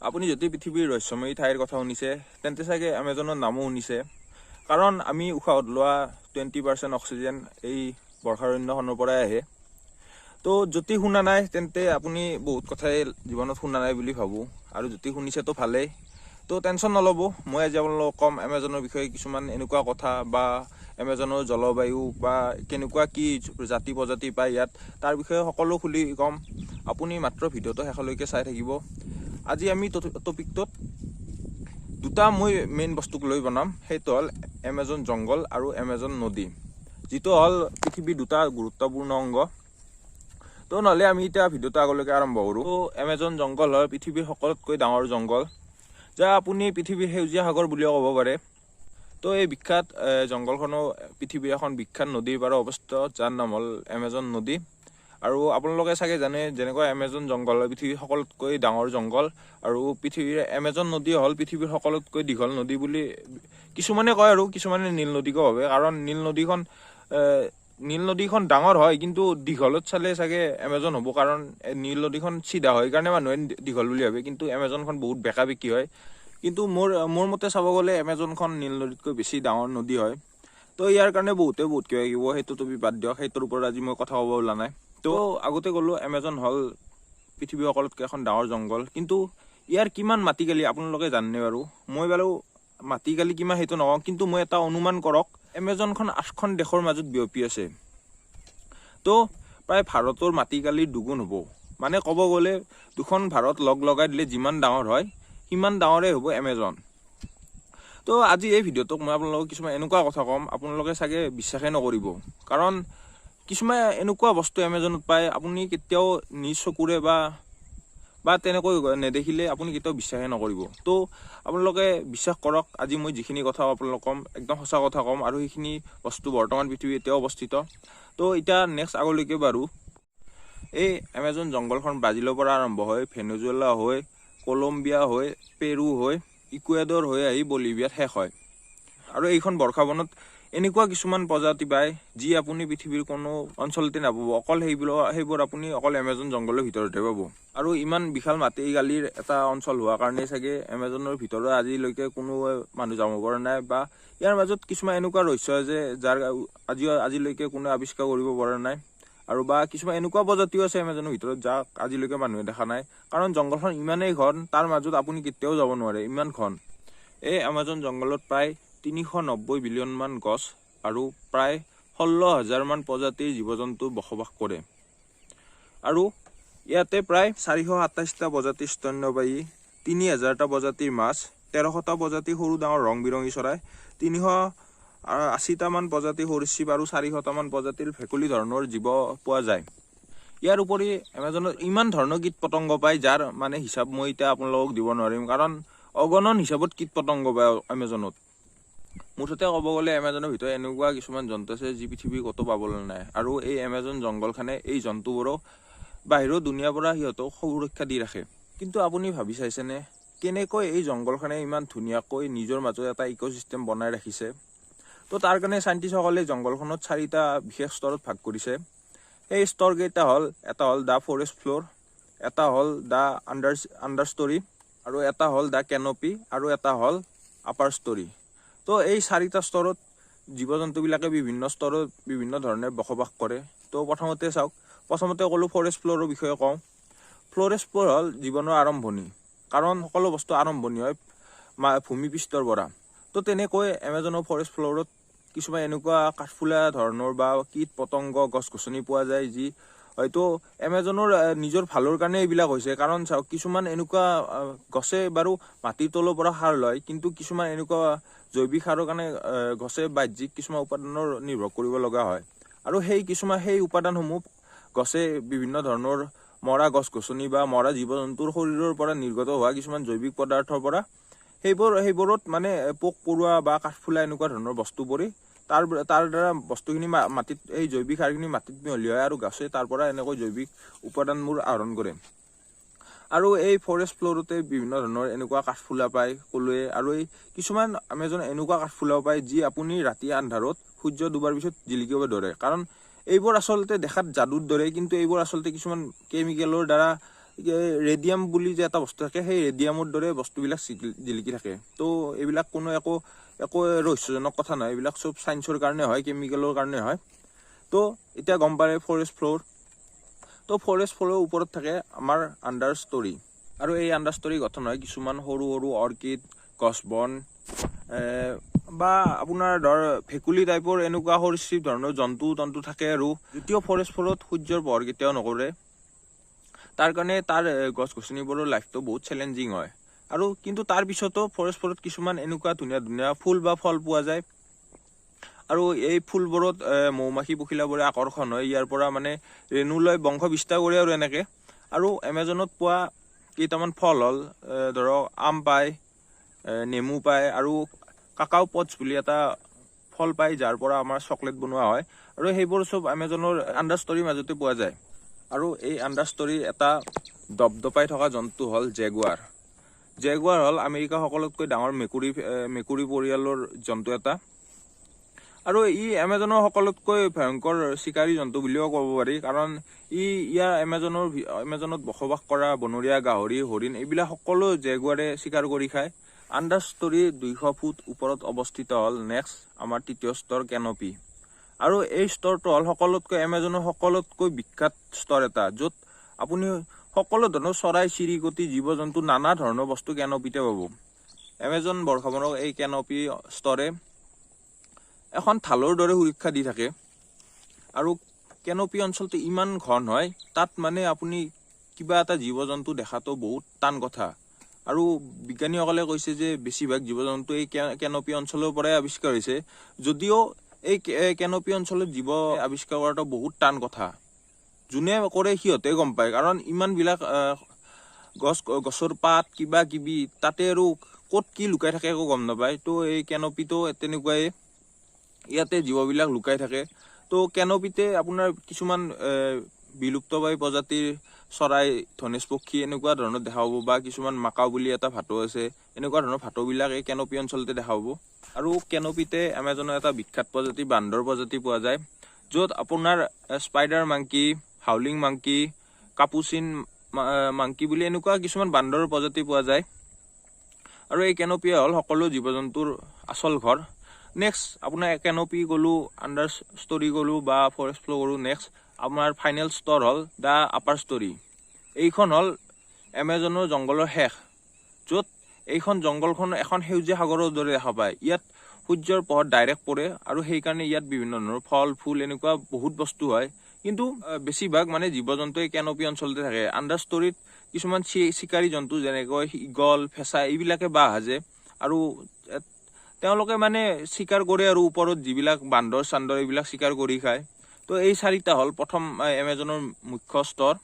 আপুনি যদি পৃথিৱীৰ ৰহস্যময়ী ঠাইৰ কথা শুনিছে তেন্তে চাগে এমেজনৰ নামো শুনিছে কাৰণ আমি উশাহত লোৱা 20% অক্সিজেন এই বৰ্ষাৰণ্যখনৰ পৰাই আহে তো যদি শুনা নাই তেন্তে আপুনি বহুত কথাই জীৱনত শুনা নাই বুলি ভাবোঁ আৰু যদি শুনিছে তো ভালেই তো টেনশ্যন নল'ব মই আজি আপোনালোকক ক'ম এমেজনৰ বিষয়ে কিছুমান এনেকুৱা কথা বা এমেজনৰ জলবায়ু বা কেনেকুৱা কি জাতি প্ৰজাতি পায় ইয়াত তাৰ বিষয়ে সকলো খুলি ক'ম আপুনি মাত্ৰ ভিডিঅ'টো শেষলৈকে চাই থাকিব আজি আমি টপিকটোত দুটা মই মেইন বস্তুক লৈ বনাম সেইটো হ'ল এমেজন জংগল আৰু এমেজন নদী যিটো হ'ল পৃথিৱীৰ দুটা গুৰুত্বপূৰ্ণ অংগ তো নহ'লে আমি এতিয়া ভিডিঅ'টো আগলৈকে আৰম্ভ কৰোঁ তো এমেজন জংগল হ'ল পৃথিৱীৰ সকলোতকৈ ডাঙৰ জংগল যা আপুনি পৃথিৱীৰ সেউজীয়া সাগৰ বুলিও ক'ব পাৰে তো এই বিখ্যাত জংগলখনো পৃথিৱীৰ এখন বিখ্যাত নদীৰ পাৰত অৱস্থিত যাৰ নাম হ'ল এমেজন নদী আৰু আপোনালোকে চাগে জানে যেনেকৈ এমেজন জংগল পৃথিৱীৰ সকলোতকৈ ডাঙৰ জংগল আৰু পৃথিৱীৰ এমেজন নদী হ'ল পৃথিৱীৰ সকলোতকৈ দীঘল নদী বুলি কিছুমানে কয় আৰু কিছুমানে নীল নদীকো ভাবে কাৰণ নীল নদীখন ডাঙৰ হয় কিন্তু দীঘলত চালে চাগে এমেজন হ'ব কাৰণ নীল নদীখন চিধা হয় কাৰণে মানুহে দীঘল বুলি ভাবে কিন্তু এমেজনখন বহুত বেকা বেকি হয় কিন্তু মোৰ মতে চাব গ'লে এমেজনখন নীল নদীতকৈ বেছি ডাঙৰ নদী হয় তো ইয়াৰ কাৰণে বহুত কিবা কিব সেইটো তুমি বাদ দিয়ক সেইটোৰ ওপৰত আজি মই কথা ক'ব ওলা নাই তো আগতে ক'লোঁ এমেজন হ'ল পৃথিৱীৰ সকলোতকৈ এখন ডাঙৰ জংগল কিন্তু ইয়াৰ কিমান মাটিকালি আপোনালোকে জানে বাৰু মই বাৰু মাটিকালি কিমান সেইটো নকওঁ কিন্তু মই এটা অনুমান কৰক এমেজনখন 8খন দেশৰ মাজত বিয়পি আছে তো প্ৰায় ভাৰতৰ মাটিকালিৰ দুগুণ হ'ব মানে ক'ব গ'লে দুখন ভাৰত লগ লগাই দিলে যিমান ডাঙৰ হয় সিমান ডাঙৰেই হ'ব এমেজন তো আজি এই ভিডিঅ'টোক মই আপোনালোকক কিছুমান এনেকুৱা কথা ক'ম আপোনালোকে চাগে বিশ্বাসেই নকৰিব কাৰণ কিছুমান এনেকুৱা বস্তু এমেজনত পায় আপুনি কেতিয়াও নিজ চকুৰে বা তেনেকৈ নেদেখিলে আপুনি কেতিয়াও বিশ্বাসেই নকৰিব তো আপোনালোকে বিশ্বাস কৰক আজি মই যিখিনি কথা আপোনালোকক ক'ম একদম সঁচা কথা ক'ম আৰু সেইখিনি বস্তু বৰ্তমান পৃথিৱীত এতিয়াও অৱস্থিত তো এতিয়া নেক্সট আগলৈকে বাৰু এই এমেজন জংগলখন ব্ৰাজিলৰ পৰা আৰম্ভ হয় ভেনেজুৱেলা হৈ কলম্বিয়া হৈ পেৰু হৈ ইকুৱেডৰ হৈ আহি বলিভিয়াত শেষ হয় আৰু এইখন বৰ্ষাবনত এনেকুৱা কিছুমান প্ৰজাতি পায় যি আপুনি পৃথিৱীৰ কোনো অঞ্চলতে নাপাব অকল সেইবোৰ আপুনি অকল এমেজন জংগলৰ ভিতৰতে পাব আৰু ইমান বিশাল মাটিকালিৰ এটা অঞ্চল হোৱাৰ কাৰণে চাগে এমেজনৰ ভিতৰত আজিলৈকে কোনো মানুহ যাব পৰা নাই বা ইয়াৰ মাজত কিছুমান এনেকুৱা ৰহস্য আছে যাৰ আজিলৈকে কোনো আৱিষ্কাৰ কৰিব পৰা নাই আৰু বা কিছুমান এনেকুৱা প্ৰজাতিও আছে এমেজনৰ ভিতৰত যাক আজিলৈকে মানুহে দেখা নাই কাৰণ জংগলখন ইমানেই ঘন তাৰ মাজত আপুনি কেতিয়াও যাব নোৱাৰে ইমান ঘন এই এমেজন জংগলত প্ৰায় 390 বিলিয়ন মান গছ আৰু প্ৰায় 16,000 মান প্ৰজাতিৰ জীৱ জন্তু বসবাস কৰে আৰু ইয়াতে প্ৰায় 427টা প্ৰজাতিৰ স্তন্যপায়ী 3,000টা প্ৰজাতিৰ মাছ 1300টা প্ৰজাতিৰ সৰু ডাঙৰ ৰং বিৰঙী চৰাই 380টা মান প্ৰজাতিৰ সৰীসৃপ আৰু 400টা মান প্ৰজাতিৰ ভেকুলী ধৰণৰ জীৱ পোৱা যায় ইয়াৰ উপৰি এমেজনত ইমান ধৰণৰ কীট পতংগ পায় যাৰ মানে হিচাপ মই এতিয়া আপোনালোকক দিব নোৱাৰিম কাৰণ অগণন হিচাপত কীট পতংগ পায় এমেজনত মুঠতে ক'ব গ'লে এমেজনৰ ভিতৰত এনেকুৱা কিছুমান জন্তু আছে যি পৃথিৱীৰ ক'তো পাবলৈ নাই আৰু এই এমেজন জংগলখনে এই জন্তুবোৰক বাহিৰৰ দুনিয়াৰ পৰা সিহঁতক সুৰক্ষা দি ৰাখে কিন্তু আপুনি ভাবি চাইছেনে কেনেকৈ এই জংগলখনে ইমান ধুনীয়াকৈ নিজৰ মাজত এটা ইক'চিষ্টেম বনাই ৰাখিছে তো তাৰ কাৰণে চাইণ্টিষ্টসকলে জংগলখনত 4টা বিশেষ স্তৰত ভাগ কৰিছে এই স্তৰকেইটা হ'ল এটা হ'ল দ্য ফৰেষ্ট ফ্ল'ৰ এটা হ'ল দ্য আণ্ডাৰ ষ্টৰী আৰু এটা হ'ল দ্য কেনপি আৰু এটা হ'ল আপাৰ ষ্টৰী তো এই 4টা স্তৰত জীৱ জন্তুবিলাকে বিভিন্ন স্তৰত বিভিন্ন ধৰণে বসবাস কৰে তো প্ৰথমতে ক'লোঁ ফৰেষ্ট ফ্ল'ৰৰ বিষয়ে কওঁ ফৰেষ্ট ফ্ল'ৰ হ'ল জীৱনৰ আৰম্ভণি কাৰণ সকলো বস্তু আৰম্ভণি হয় ভূমিপৃষ্ঠৰ পৰা তো তেনেকৈ এমেজনৰ ফৰেষ্ট ফ্ল'ৰত কিছুমান এনেকুৱা কাঠফুলা ধৰণৰ বা কীট পতংগ গছ গছনি পোৱা যায় যি হয়তো এমেজনৰ নিজৰ ভালৰ কাৰণে এইবিলাক হৈছে কাৰণ চাওক কিছুমান এনেকুৱা গছে বাৰু মাটিৰ তলৰ পৰা সাৰ লয় কিন্তু কিছুমান এনেকুৱা জৈৱিক সাৰৰ কাৰণে গছে বাহ্যিক কিছুমান উপাদানৰ নিৰ্ভৰ কৰিব লগা হয় আৰু সেই উপাদানসমূহ গছে বিভিন্ন ধৰণৰ মৰা গছ গছনি বা মৰা জীৱ জন্তুৰ শৰীৰৰ পৰা নিৰ্গত হোৱা কিছুমান জৈৱিক পদাৰ্থৰ পৰা সেইবোৰত মানে পোক পৰুৱা বা কাঠফুলা এনেকুৱা ধৰণৰ বস্তু পৰি তাৰ দ্বাৰা বস্তুখিনি মাটিত এই জৈৱিক সাৰখিনি মাটিত মিহলি হয় আৰু গছে তাৰ পৰা এনেকৈ জৈৱিক উপাদানবোৰ আহৰণ কৰে আৰু এই ফৰেষ্ট ফ্ল'ৰতে বিভিন্ন ধৰণৰ এনেকুৱা কাঠফুলা পায় ক'লোৱে আৰু এই কিছুমান এমেজন এনেকুৱা কাঠফুলাও পায় যি আপুনি ৰাতি আন্ধাৰত সূৰ্য ডুবাৰ পিছত জিলিকিব ধৰে কাৰণ এইবোৰ আচলতে দেখাত যাদুৰ দৰে কিন্তু এইবোৰ আচলতে কিছুমান কেমিকেলৰ দ্বাৰা ৰেডিয়াম বুলি যে এটা বস্তু থাকে, সেই ৰেডিয়ামৰ দৰে বস্তুবিলাক জিলিকি থাকে। তো এইবিলাক কোনো একো ৰহস্যজনক কথা নহয়, এইবিলাক চব চাইন্সৰ কাৰণে হয়, কেমিকেলৰ কাৰণে হয়। তো এতিয়া গম পালে ফৰেষ্ট ফ্ল'ৰ। তো ফৰেষ্ট ফ্ল'ৰৰ ওপৰত থাকে আমাৰ আণ্ডাৰ ষ্টৰী, আৰু এই আণ্ডাৰ ষ্টৰী গঠন হয় কিছুমান সৰু সৰু অৰ্কিড, গছ বন বা আপোনাৰ ধৰ ভেকুলী টাইপৰ এনেকুৱা সৰীসৃপ ধৰণৰ জন্তু থাকে। আৰু যদিও ফৰেষ্ট ফ্ল'ৰত সূৰ্যৰ পোহৰ কেতিয়াও নকৰে, তাৰ কাৰণে তাৰ গছ গছনিবোৰৰ লাইফটো বহুত চেলেঞ্জিং হয়। আৰু কিন্তু তাৰ পিছতো ফৰেষ্ট ফ্ল'ৰত কিছুমান এনেকুৱা ধুনীয়া ধুনীয়া ফুল বা ফল পোৱা যায়, আৰু এই ফুলবোৰত মৌ মাখি পখিলাবোৰে আকৰ্ষণ হয়, ইয়াৰ পৰা মানে ৰেণু লৈ বংশ বিস্তাৰ কৰে। আৰু এনেকৈ আৰু এমেজনত পোৱা কেইটামান ফল হ'ল ধৰক আম পায়, নেমু পায়, আৰু কাকাও পটছ বুলি এটা ফল পায়, যাৰ পৰা আমাৰ চকলেট বনোৱা হয়। আৰু সেইবোৰ চব এমেজনৰ আণ্ডাৰ ষ্টৰীৰ মাজতে পোৱা যায়। আৰু এই আণ্ডাৰ ষ্টৰীৰ এটা দপদপাই থকা জন্তু হ'ল জেগুৱাৰ। জেগুৱাৰ হ'ল আমেৰিকা সকলোতকৈ ডাঙৰ মেকুৰী পৰিয়ালৰ জন্তু এটা, আৰু ই এমেজনৰ সকলোতকৈ ভয়ংকৰ চিকাৰী জন্তু বুলিও ক'ব পাৰি। কাৰণ ইয়াৰ এমেজনত বসবাস কৰা বনৰীয়া গাহৰি, হৰিণ এইবিলাক সকলো জেগুৱাৰে চিকাৰ কৰি খায়। আণ্ডাৰ ষ্টৰীৰ 200 ফুট ওপৰত অৱস্থিত হ'ল নেক্সট আমাৰ তৃতীয় স্তৰ কেনপি। আৰু এই স্তৰটো হ'ল এমেজনৰ সকলোতকৈ বিখ্যাত স্তৰ এটা, য'ত আপুনি সকলো ধৰণৰ চৰাই চিৰিকটি, জীৱ জন্তু, নানা ধৰণৰ বস্তু কেনপিতে পাব। এমেজন বৰ্ষাবনক এই কেনপি স্তৰে এখন ঢালৰ দৰে সুৰক্ষা দি থাকে। আৰু কেনপি অঞ্চলটো ইমান ঘন হয়, তাত মানে আপুনি কিবা এটা জীৱ জন্তু দেখাটো বহুত টান কথা। আৰু বিজ্ঞানীসকলে কৈছে যে বেছিভাগ জীৱ জন্তু এই কেনপি অঞ্চলৰ পৰাই আৱিষ্কাৰ হৈছে, যদিও এই কেনপি অঞ্চলত জীৱ আৱিষ্কাৰ কৰাটো বহুত টান কথা। যোনে কৰে সিহঁতে গম পায়, কাৰণ ইমানবিলাক গছৰ পাত কিবা কিবি, তাতে আৰু ক'ত কি লুকাই থাকে একো গম নাপায়। তো এই কেনপিটো তেনেকুৱাই, ইয়াতে জীৱবিলাক লুকাই থাকে। তো কেনপিতে আপোনাৰ কিছুমান বিলুপ্তপ্ৰায় প্ৰজাতিৰ চৰাই, ধনেশ পক্ষী এনেকুৱা ধৰণৰ দেখা পাব, বা কিছুমান মাকাও বুলি এটা ভাটৌ আছে, এনেকুৱা ধৰণৰ ভাটৌবিলাক এই কেনপি অঞ্চলতে দেখা পাব। আৰু কেনপিতে এমেজনৰ এটা বিখ্যাত প্ৰজাতি বান্দৰ প্ৰজাতি পোৱা যায়, য'ত আপোনাৰ spider monkey, howling monkey, capuchin monkey বুলি এনেকুৱা কিছুমান বান্দৰৰ প্ৰজাতি পোৱা যায়। আৰু এই কেনপিয়ে হ'ল সকলো জীৱ জন্তুৰ আচল ঘৰ। নেক্সট আপোনাৰ কেনপি গ'লোঁ, আণ্ডাৰ ষ্টৰী গ'লোঁ বা ফৰেষ্ট ফ্ল'ৰ গ'লোঁ। নেক্সট আমাৰ ফাইনেল স্তৰ হ'ল দ্য আপাৰ ষ্টৰী। এইখন হ'ল এমেজনৰ জংঘলৰ শেষ, য'ত এইখন জংঘলখন এখন সেউজীয়া সাগৰৰ দৰে দেখা পায়। ইয়াত সূৰ্যৰ পোহৰ ডাইৰেক্ট পৰে, আৰু সেইকাৰণে ইয়াত বিভিন্ন ধৰণৰ ফল ফুল এনেকুৱা বহুত বস্তু হয়। কিন্তু বেছিভাগ মানে জীৱ জন্তু এই কেনপি অঞ্চলতে থাকে। আণ্ডাৰ ষ্টৰীত কিছুমান চিকাৰী জন্তু যেনেকৈ ঈগল, ফেঁচা এইবিলাকে বাহ সাজে, আৰু তেওঁলোকে মানে চিকাৰ কৰে, আৰু ওপৰত যিবিলাক বান্দৰ চান্দৰ এইবিলাক চিকাৰ কৰি খায়। তো এই চাৰিটা হ'ল প্ৰথম এমেজনৰ মুখ্য স্তৰ।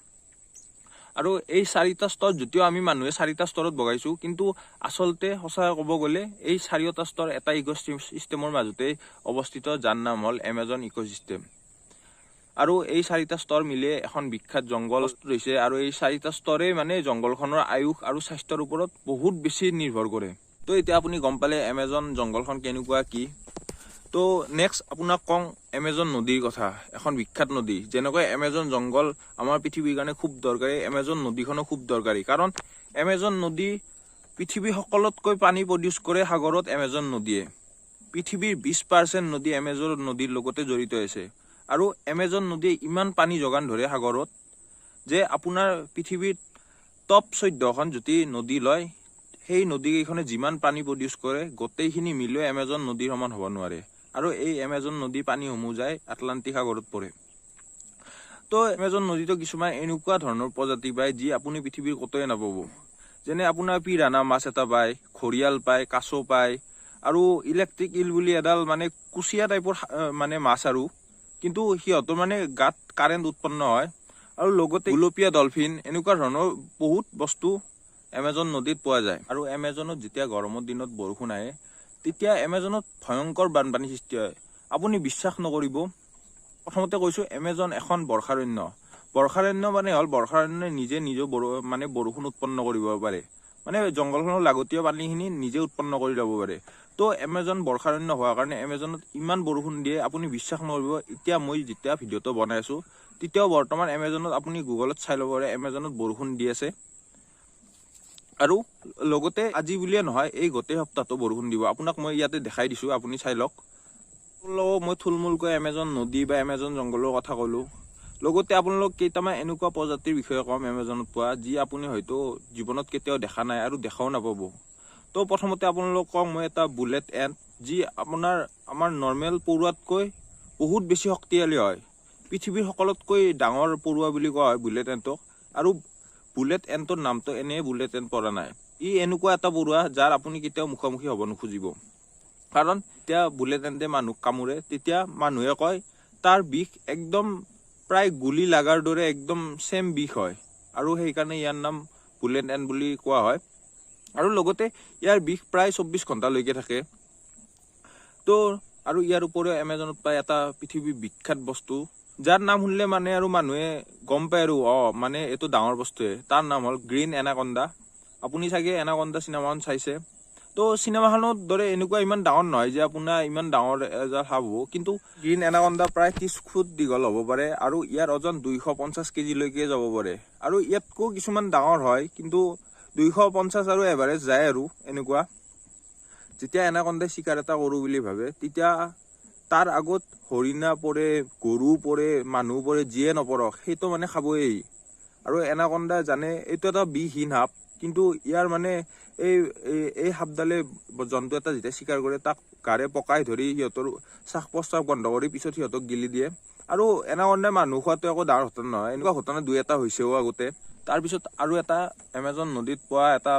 আৰু এই চাৰিটা স্তৰ যদিও আমি মানুহে চাৰিটা স্তৰত বগাইছোঁ, কিন্তু আচলতে সঁচাকৈ ক'ব গ'লে এই চাৰিওটা স্তৰ এটা ইক'চিষ্টেমৰ মাজতে অৱস্থিত, যাৰ নাম হ'ল এমেজন ইক'চিষ্টেম। আৰু এই চাৰিটা স্তৰ মিলিয়ে এখন বিখ্যাত জংঘল হৈছে, আৰু এই চাৰিটা স্তৰে মানে জংঘলখনৰ আয়ুস আৰু স্বাস্থ্যৰ ওপৰত বহুত বেছি নিৰ্ভৰ কৰে। তো এতিয়া আপুনি গম পালে এমেজন জংঘলখন কেনেকুৱা কি। তো নেক্সট আপোনাক কওঁ এমেজন নদীৰ কথা, এখন বিখ্যাত নদী। যেনেকৈ এমেজন জংঘল আমাৰ পৃথিৱীৰ কাৰণে খুব দৰকাৰী, এমেজন নদীখনো খুব দৰকাৰী। কাৰণ এমেজন নদী পৃথিৱীৰ সকলোতকৈ পানী প্ৰডিউচ কৰে সাগৰত এমেজন নদীয়ে। পৃথিৱীৰ 20% নদী এমেজন নদীৰ লগতে জড়িত আছে। আৰু এমেজন নদীয়ে ইমান পানী যোগান ধৰে সাগৰত, যে আপোনাৰ পৃথিৱীত টপ 14খন যদি নদী লয়, সেই নদীকেইখনে যিমান পানী প্ৰডিউচ কৰে গোটেইখিনি মিলিও এমেজন নদীৰ সমান হ'ব নোৱাৰে। আৰু এই এমেজন নদী পানীসমূহ যায় আটলান্টিক সাগৰত পৰে। তো এমেজন নদীতো কিছুমান এনেকুৱা ধৰণৰ প্ৰজাতি পায় যি আপুনি পৃথিৱীৰ ক'তোৱে নাপাব। যেনে আপোনাৰ পিৰানা মাছ এটা পায়, ঘৰিয়াল পায়, কাছ পায়, আৰু ইলেক্ট্ৰিক ইল বুলি এডাল মানে কুচিয়া টাইপৰ মানে মাছ, আৰু কিন্তু সিহঁতৰ মানে গাত কাৰেণ্ট উৎপন্ন হয়। আৰু লগতে গুলপীয়া ডলফিন এনেকুৱা ধৰণৰ বহুত বস্তু এমেজন নদীত পোৱা যায়। আৰু এমেজনত যেতিয়া গৰমৰ দিনত বৰষুণ আহে, তেতিয়া এমেজনত ভয়ংকৰ বানপানী সৃষ্টি হয়। আপুনি বিশ্বাস নকৰিব, প্ৰথমতে কৈছোঁ এমেজন এখন বৰ্ষাৰণ্য। বৰ্ষাৰণ্য মানে হ'ল বৰ্ষাৰণ্যে নিজে মানে বৰষুণ উৎপন্ন কৰিব পাৰে, মানে জংঘলখনৰ লাগতীয় পানীখিনি নিজে উৎপন্ন কৰি ল'ব পাৰে। তো এমেজন বৰ্ষাৰণ্য হোৱাৰ কাৰণে এমেজনত ইমান বৰষুণ দিয়ে, আপুনি বিশ্বাস নকৰিব। এতিয়া মই যেতিয়া ভিডিঅ'টো বনাই আছোঁ, তেতিয়াও বৰ্তমান এমেজনত আপুনি গুগলত চাই ল'ব পাৰে, এমেজনত বৰষুণ দি আছে। আৰু লগতে আজি বুলিয়ে নহয়, এই গোটেই সপ্তাহটো বৰষুণ দিব। আপোনাক মই ইয়াতে দেখাই দিছোঁ, আপুনি চাই লওক। মই থুলমূলকৈ এমেজন নদী বা এমেজন জংঘলৰ কথা ক'লোঁ। লগতে আপোনালোক কেইটামান এনেকুৱা প্ৰজাতিৰ বিষয়ে ক'ম এমেজনত পোৱা, যি আপুনি হয়তো জীৱনত কেতিয়াও দেখা নাই আৰু দেখাও নাপাব। তো প্ৰথমতে আপোনালোকক মই এটা বুলেট এণ্ট, যি আমাৰ নৰ্মেল পৰুৱাতকৈ বহুত বেছি শক্তিশালী হয়। পৃথিৱীৰ সকলোতকৈ ডাঙৰ পৰুৱা বুলি কোৱা হয় বুলেট এণ্টক। আৰু বুলেট এণ্টৰ নামটো এনেই বুলেট এণ্ট পৰা নাই। ই এনেকুৱা এটা পৰুৱা যাৰ আপুনি কেতিয়াও মুখামুখি হ'ব নোখুজিব। কাৰণ যেতিয়া বুলেট এণ্টে মানুহক কামোৰে, তেতিয়া মানুহে কয় তাৰ বিষ একদম প্ৰায় গুলি লগাৰ দৰে একদম চেম বিষ হয়। আৰু সেইকাৰণে ইয়াৰ নাম বুলেট এণ্ট বুলি কোৱা হয়। আৰু লগতে ইয়াৰ বিষ প্ৰায় 24 ঘণ্টালৈকে থাকে। তো আৰু ইয়াৰ উপৰিও এমেজনত পায় এটা পৃথিৱীৰ বিখ্যাত বস্তু, যাৰ নাম শুনিলে মানে আৰু মানুহে গম পায় আৰু মানে এইটো ডাঙৰ বস্তুৱে। তাৰ নাম হ'ল গ্ৰীণ এনাকন্দা। আপুনি চাগে এনাকন্দা চিনেমাখন চাইছে। তো চিনেমাখনৰ দৰে এনেকুৱা ইমান ডাঙৰ নহয় যে আপোনাৰ ইমান ডাঙৰ এজাল সাপ হ'ব, কিন্তু গ্ৰীণ এনাকন্দা প্ৰায় 30 ফুট দীঘল হ'ব পাৰে আৰু ইয়াৰ ওজন 250 কেজিলৈকে যাব পাৰে। আৰু ইয়াতকৈ কিছুমান ডাঙৰ হয়, কিন্তু 250 আৰু এভাৰেজ যায় আৰু এনেকুৱা। যেতিয়া এনাকন্দাই চিকাৰ এটা কৰোঁ বুলি ভাবে, তেতিয়া তাৰ আগত হৰিণা পৰে, গৰু পৰে, মানুহ পৰে, যিয়ে নপৰক সেইটো মানে খাবই। আৰু এনাকন্দা জানে এইটো এটা বিষহীন সাপ, কিন্তু ইয়াৰ মানে এই সাপডালে জন্তু এটা যেতিয়া চিকাৰ কৰে, তাক গাৰে পকাই ধৰি সিহঁতৰ শ্বাস প্ৰশ্বাস বন্ধ কৰি পিছত সিহঁতক গিলি দিয়ে। আৰু এনাকন্দাই মানুহ খোৱাটো একো ডাঙৰ ঘটনা নহয়, এনেকুৱা ঘটনা 2-এটা হৈছেও আগতে। তাৰপিছত আৰু এটা এমেজন নদীত পোৱা এটা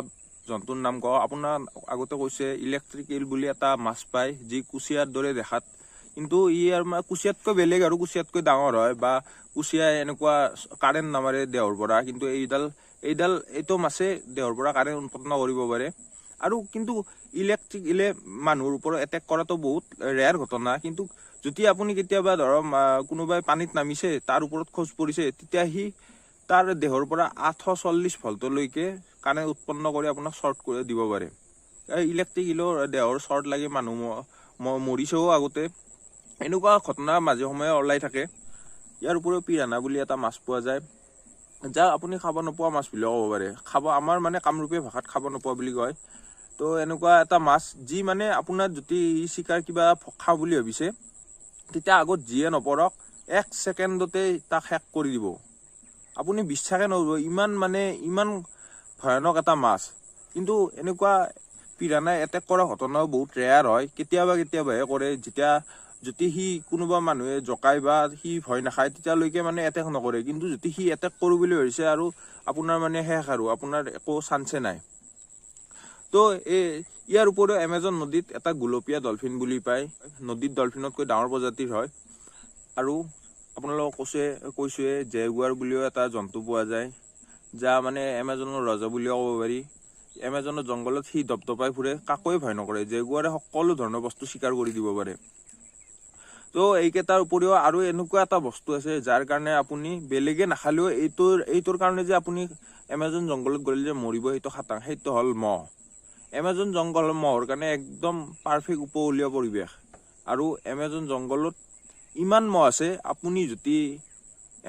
জন্তুৰ নাম কওঁ। আপোনাৰ আগতে কৈছে ইলেক্ট্ৰিক ইল বুলি এটা মাছ পায়, যি কুচিয়াৰ দৰে দেখাত, কিন্তু ই আৰু কুচিয়াতকৈ বেলেগ আৰু কুচিয়াতকৈ ডাঙৰ হয়। বা কুচিয়াই এনেকুৱা কাৰেণ্ট নামাৰে দেহৰ পৰা, কিন্তু এইটো মাছে দেহৰ পৰা কাৰেণ্ট উৎপন্ন কৰিব পাৰে। আৰু কিন্তু ইলেক্ট্ৰিক ইলে মানুহৰ ওপৰত এটেক কৰাটো বহুত ৰেয়াৰ ঘটনা। কিন্তু যদি আপুনি কেতিয়াবা ধৰক কোনোবাই পানীত নামিছে, তাৰ ওপৰত খোজ পৰিছে, তেতিয়া সি তাৰ দেহৰ পৰা 840 ভল্টলৈকে কাৰেণ্ট উৎপন্ন কৰি আপোনাক শ্বৰ্ট কৰি দিব পাৰে। ইলেক্ট্ৰিক ইলৰ দেহৰ শ্বৰ্ট লাগি মানুহ মৰিছেও আগতে। এনেকুৱা ঘটনা মাজে সময়ে ওলাই থাকে। ইয়াৰ উপৰিও পিৰানা বুলি এটা মাছ পোৱা যায়, যাক আপুনি খাব নোপোৱা মাছ বুলিও ক'ব পাৰে। আমাৰ মানে কামৰূপীয়া ভাষাত খাব নোপোৱা বুলি কয়। তো এনেকুৱা এটা মাছ, যি মানে আপোনাৰ যদি চিকাৰ কিবা খাওঁ বুলি ভাবিছে, তেতিয়া আগত যিয়ে নপৰক 1 ছেকেণ্ডতে তাক শেষ কৰি দিব। আপুনি বিশ্বাসে নকৰিব, ইমান ভয়ানক এটা মাছ। কিন্তু এনেকুৱা পিৰানাই এটেক কৰা ঘটনাও বহুত ৰেয়াৰ হয়। কেতিয়াবাহে কৰে, যদি সি কোনোবা মানুহে জকাই বা সি ভয় নাখায়, তেতিয়ালৈকে মানে এটেক নকৰে। কিন্তু যদি সি এটেক কৰোঁ বুলি ভাবিছে, আৰু আপোনাৰ মানে শেষ, আৰু আপোনাৰ একো চান্সে নাই। তো ইয়াৰ উপৰিও এমেজন নদীত এটা গুলপীয়া ডলফিন বুলি পায়, নদীত ডলফিনতকৈ ডাঙৰ প্ৰজাতিৰ হয়। আৰু আপোনালোকক কৈছোৱে জেগুৱাৰ বুলিও এটা জন্তু পোৱা যায়, যা মানে এমেজনৰ ৰজা বুলিও ক'ব পাৰি। এমেজনৰ জংঘলত সি দপদপাই ফুৰে, কাকোৱে ভয় নকৰে। জেগুৱাৰে সকলো ধৰণৰ বস্তু চিকাৰ কৰি দিব পাৰে। তো এইকেইটাৰ উপৰিও আৰু এনেকুৱা এটা বস্তু আছে, যাৰ কাৰণে আপুনি বেলেগে নাখালেও এইটোৰ কাৰণে যে আপুনি এমেজন জংঘলত গ'লে যে মৰিব, সেইটো হ'ল মহ। এমেজন জংঘল মহৰ কাৰণে একদম পাৰফেক্ট উপকূলীয় পৰিৱেশ। আৰু এমেজন জংঘলত ইমান মহ আছে, আপুনি যদি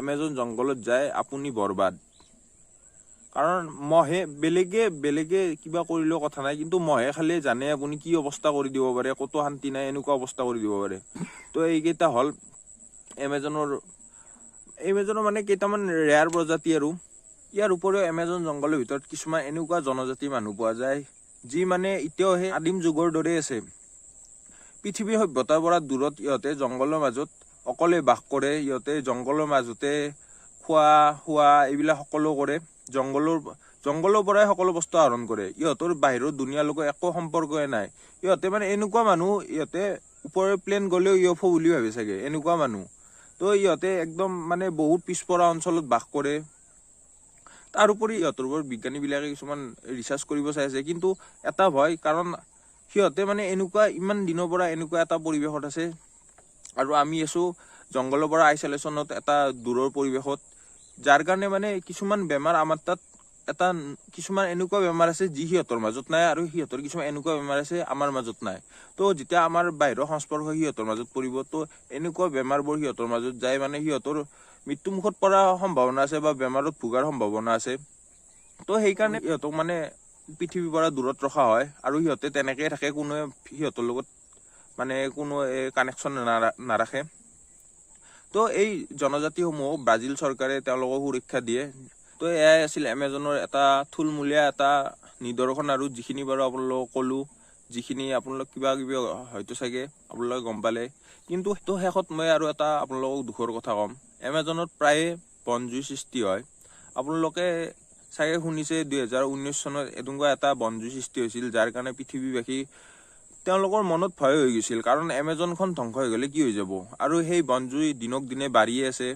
এমেজন জংঘলত যায়, আপুনি বৰবাদ। কাৰণ মহে বেলেগে কিবা কৰিলেও কথা নাই, কিন্তু মহে খালি জানে আপুনি কি অৱস্থা কৰি দিব পাৰে, ক'তো শান্তি নাই, এনেকুৱা অৱস্থা কৰি দিব পাৰে। তো এইকেইটা হ'ল এমেজনৰ মানে কেইটামান ৰেয়াৰ প্ৰজাতি। আৰু ইয়াৰ উপৰিও এমেজন জংঘলৰ ভিতৰত কিছুমান এনেকুৱা জনজাতি মানুহ পোৱা যায়, যি মানে এতিয়াও সেই আদিম যুগৰ দৰে আছে। পৃথিৱীৰ সভ্যতাৰ পৰা দূৰত ইহঁতে জংঘলৰ মাজত অকলে বাস কৰে। ইহঁতে জংঘলৰ মাজতে খোৱা এইবিলাক সকলো কৰে। জংঘলৰ পৰাই সকলো বস্তু আহৰণ কৰে। ইহঁতৰ বাহিৰৰ দুনিয়াৰ লগত একো সম্পৰ্কই নাই। ইহঁতে মানে এনেকুৱা মানুহ, ইহঁতে ওপৰৰ প্লেন গ'লেও UFO বুলি ভাবে চাগে, এনেকুৱা মানুহ। তো ইহঁতে একদম মানে বহুত পিছপৰা অঞ্চলত বাস কৰে। তাৰোপৰি ইহঁতৰ ওপৰত বিজ্ঞানীবিলাকে কিছুমান ৰিচাৰ্চ কৰিব চাই আছে, কিন্তু এটা ভয়, কাৰণ সিহঁতে মানে ইমান দিনৰ পৰা এনেকুৱা এটা পৰিৱেশত আছে, আৰু আমি আছোঁ জংঘলৰ পৰা আইচলেশ্যনত এটা দূৰৰ পৰিৱেশত, যাৰ কাৰণে মানে কিছুমান বেমাৰ আমাৰ তাত এটা কিছুমান এনেকুৱা বেমাৰ আছে যি সিহঁতৰ মাজত নাই, আৰু সিহঁতৰ কিছুমান এনেকুৱা বেমাৰ আছে আমাৰ মাজত নাই। তো যেতিয়া আমাৰ বাহিৰৰ সংস্পৰ্শ সিহঁতৰ মাজত পৰিব, তো এনেকুৱা বেমাৰবোৰ সিহঁতৰ মাজত যায়, মানে সিহঁতৰ মৃত্যুমুখত পৰাৰ সম্ভাৱনা আছে বা বেমাৰত ভোগাৰ সম্ভাৱনা আছে। তো সেইকাৰণে সিহঁতক মানে পৃথিৱীৰ পৰা দূৰত ৰখা হয়, আৰু সিহঁতে তেনেকেই থাকে, কোনোৱে সিহঁতৰ লগত মানে কোনো কানেকশ্যন নাৰাখে। তো এই জনজাতিসমূহক ব্ৰাজিল চৰকাৰে তেওঁলোকক সুৰক্ষা দিয়ে। তো এয়াই আছিল এমেজনৰ এটা থুলমূলীয়া এটা নিদৰ্শন, আৰু যিখিনি বাৰু আপোনালোকক ক'লো, যিখিনি আপোনালোক কিবা কিবি হয়তো চাগে আপোনালোকে গম পালে। কিন্তু তো শেষত মই আৰু এটা আপোনালোকক দুখৰ কথা ক'ম। এমেজনত প্ৰায়ে বনজুই সৃষ্টি হয়। আপোনালোকে চাগে শুনিছে 2019 চনত এনেকুৱা এটা বনজুই সৃষ্টি হৈছিল, যাৰ কাৰণে পৃথিৱীবাসী তেওঁলোকৰ মনত ভয় হৈ গৈছিল, কাৰণ এমেজনখন ধ্বংস হৈ গ'লে কি হৈ যাব। আৰু সেই বনজুই দিনক দিনে বাঢ়িয়ে আছে।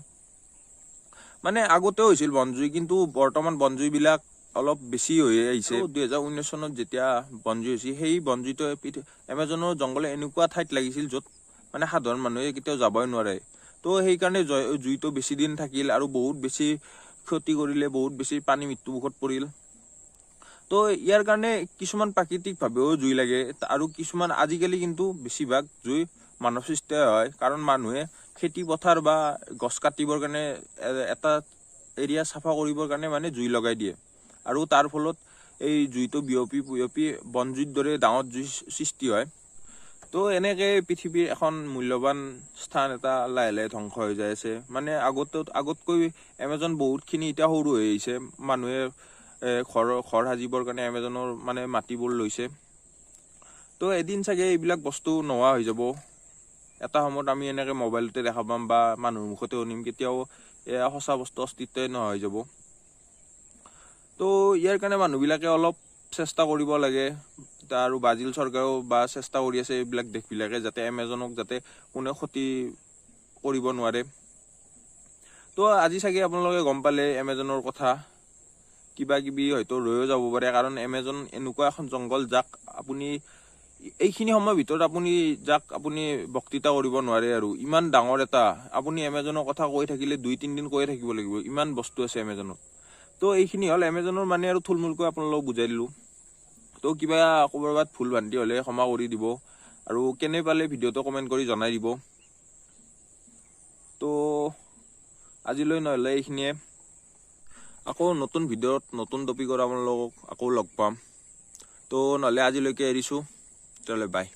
মানে আগতেও হৈছিল বনজুই, কিন্তু বৰ্তমান বনজুইবিলাক অলপ বেছি হৈ আহিছে। 2019 চনত যেতিয়া বনজুই হৈছিল, সেই বনজুইটো এমেজনৰ জংঘলে এনেকুৱা ঠাইত লাগিছিল য'ত মানে সাধাৰণ মানুহে কেতিয়াও যাবই নোৱাৰে। তো সেইকাৰণে জুইটো বেছি দিন থাকিল, আৰু বহুত বেছি ক্ষতি কৰিলে, বহুত বেছি পানী মৃত্যুমুখত পৰিল। তো ইয়াৰ কাৰণে কিছুমান প্ৰাকৃতিকভাৱেও জুই লাগে, আৰু কিছুমান আজিকালি কিন্তু বেছিভাগ জুই মানৱ সৃষ্ট হয়, কাৰণ মানুহে খেতি পথাৰ বা গছ কাটিবৰ কাৰণে এটা এৰিয়া চাফা কৰিবৰ কাৰণে মানে জুই লগাই দিয়ে, আৰু তাৰ ফলত এই জুইটো বিয়পি বনজুইৰ দৰে ডাঙৰ জুই সৃষ্টি হয়। তো এনেকৈ পৃথিৱীৰ এখন মূল্যৱান স্থান এটা লাহে লাহে ধ্বংস হৈ যাই আছে। মানে আগতকৈ এমেজন বহুতখিনি এতিয়া সৰু হৈ আহিছে। মানুহে ঘৰ সাজিবৰ কাৰণে এমেজনৰ মানে মাটিবোৰ লৈছে। তো এদিন চাগে এইবিলাক বস্তু নোহোৱা হৈ যাব। এটা সময়ত আমি এনেকৈ মোবাইলতে দেখা পাম বা মানুহৰ মুখতে শুনিম, কেতিয়াও এয়া সঁচা বস্তু অস্তিত্বই নোহোৱা হৈ যাব। তো ইয়াৰ কাৰণে মানুহবিলাকে অলপ চেষ্টা কৰিব লাগে, আৰু ব্ৰাজিল চৰকাৰেও বা চেষ্টা কৰি আছে এইবিলাক দেশবিলাকে, যাতে এমেজনক যাতে কোনেও ক্ষতি কৰিব নোৱাৰে। তো আজি চাগে আপোনালোকে গম পালে এমেজনৰ কথা। কিবা কিবি হয়তো ৰৈও যাব পাৰে, কাৰণ এমেজন এনেকুৱা এখন জংঘল যাক আপুনি এইখিনি সময়ৰ ভিতৰত আপুনি বক্তৃতা কৰিব নোৱাৰে। আৰু ইমান ডাঙৰ এটা আপুনি এমেজনৰ কথা কৈ থাকিলে 2-3 দিন কৈয়ে থাকিব লাগিব, ইমান বস্তু আছে এমেজনত। তো এইখিনি হ'ল এমেজনৰ মানে, আৰু থুলমূলকৈ আপোনালোকক বুজাই দিলোঁ। তো কিবা ক'ৰবাত ভুল ভ্ৰান্তি হ'লে ক্ষমা কৰি দিব, আৰু কেনে পালে ভিডিঅ'টো কমেণ্ট কৰি জনাই দিব। তো আজিলৈ নহ'লে এইখিনিয়ে, আকৌ নতুন ভিডিঅ'ত নতুন টপিকৰ আপোনালোকক আকৌ লগ পাম। তো নহ'লে আজিলৈকে এৰিছোঁ, তেতিয়াহ'লে বাই।